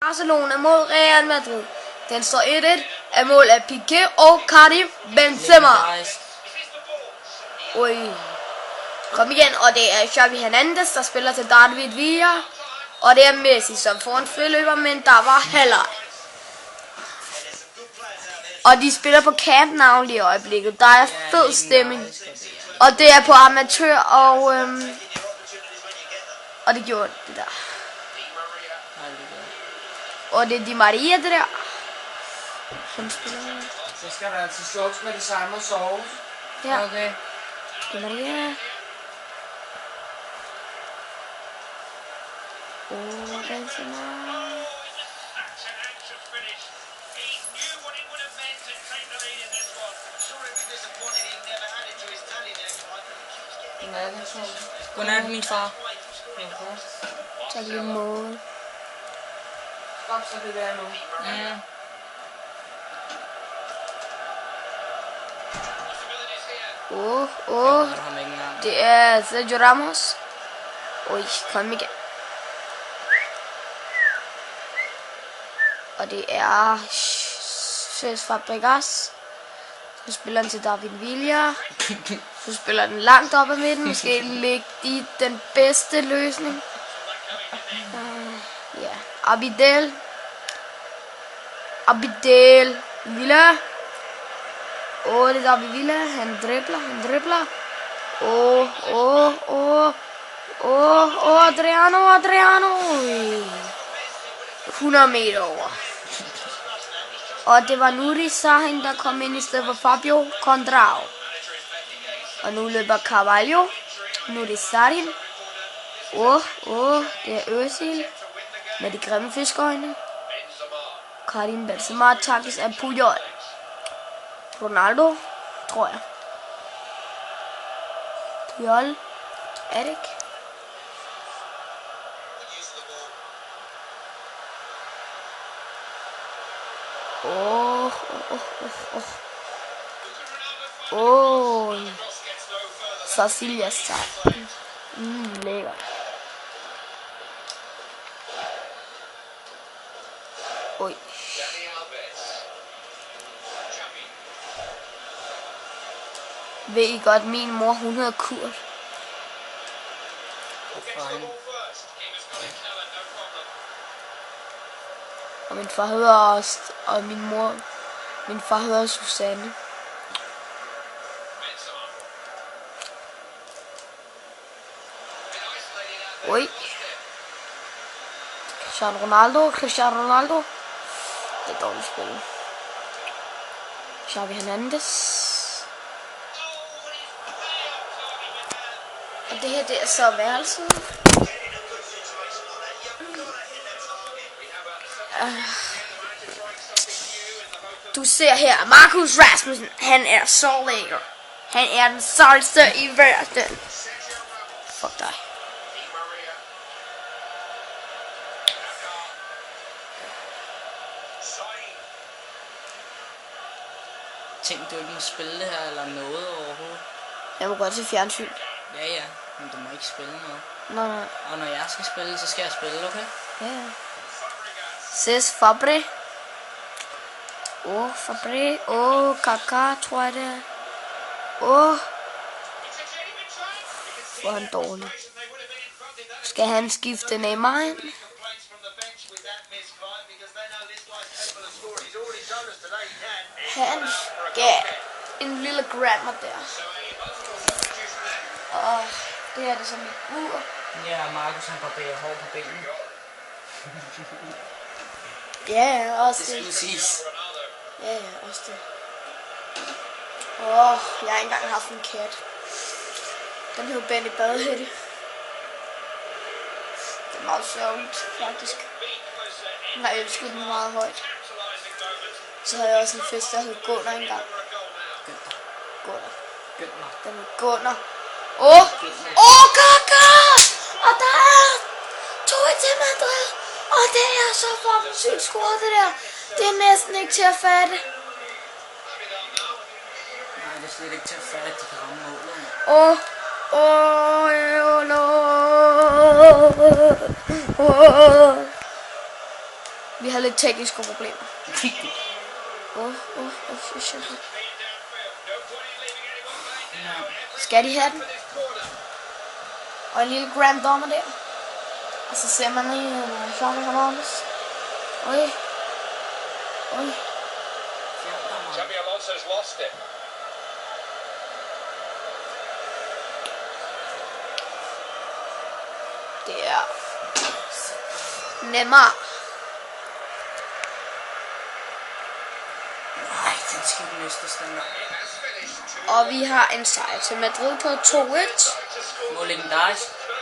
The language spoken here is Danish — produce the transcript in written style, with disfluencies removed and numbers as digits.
Barcelona mod Real Madrid. Den står 1-1 af mål af Piqué og Karim Benzema. Ui. Kom igen, og det er Xavi Hernandez, der spiller til David Villa. Og det er Messi, som får en friløber, men der var halvleg. Og de spiller på Camp Nou lige i øjeblikket. Der er fed stemning. Og det er på amatør, og det gjorde det der. Og det er Di Maria, det der. Som spiller. Så skal der altså slukkes med det samme og sove. Ja. Okay. Di Maria. Benzema. Godnat, min far. Tak lige måde. Stop så det der nu. Ja. Det er Sergio Ramos. Oj, kom igen. Og det er Cesc Fabregas. Så spiller den til David Villa. Så spiller den langt op ad midten. Måske ligge i den bedste løsning. Ja, Abidal Villa. Det er David Villa. Han dribler. Adriano. 100 meter over. Og det var Nuri Sahin, der kom ind i stedet for Fabio Contrao. Og nu løber Carvalho. Nuri Sahin. Det er Özil med de grimme fiskeøjne. Karim Benzema takkes af Puyol. Ronaldo, tror jeg. Puyol. Er det ikke? Cecilias sejr. Lækker. Oj. Ved I godt, min mor, hun hedder Kurt. Og min far hedder også, og min far hedder Susanne. Oj. Cristiano Ronaldo. Det er dårligt spillet. Xavi Hernandez. Og det her, det er så værelset. Du ser her, Marcus Rasmussen, han er så lækker. Han er den sejeste i verden. Fuck dig. Tænkte du ikke må spille det her eller noget overhovedet? Jeg må godt til fjernsyn. Ja, men du må ikke spille noget. Nej. Og når jeg skal spille, så skal jeg spille, okay? Ja. Cesc Fabregas. Fabregas. Kaká, tror jeg det er. Hvor han dårlig. Skal han skifte Neymar ind? Han gav en lille grammar der. Og det her er det som et ur. Ja, Markus han barberer hår på benene. Ja, også det. Det skulle siges. Ja, også det. Jeg har ikke engang haft en kat. Den hed Benny Badehætte. Det er meget sørgeligt, faktisk. Jeg har elsket den meget højt. Så havde jeg også en fest, der hed Gunnar engang. Gunnar. Den hed Gunnar. Kaká! Og der er 2-1 til Madrid. Og det er så fucking sygt scoret, det der. Det er næsten ikke til at fatte. Nej, det er slet ikke til at fatte, at de kan ramme målet. Vi har lidt tekniske problemer. Shit. Skal de have den? Og en lille Grand Dommer der. Og så ser man lige Xavi Hernandez. Oj. Xabi Alonso's lost it. Det er Neymar. Nej, den skal ikke mistes, den der. Og vi har en sejr til Madrid på 2-1. Hvor legendarisk.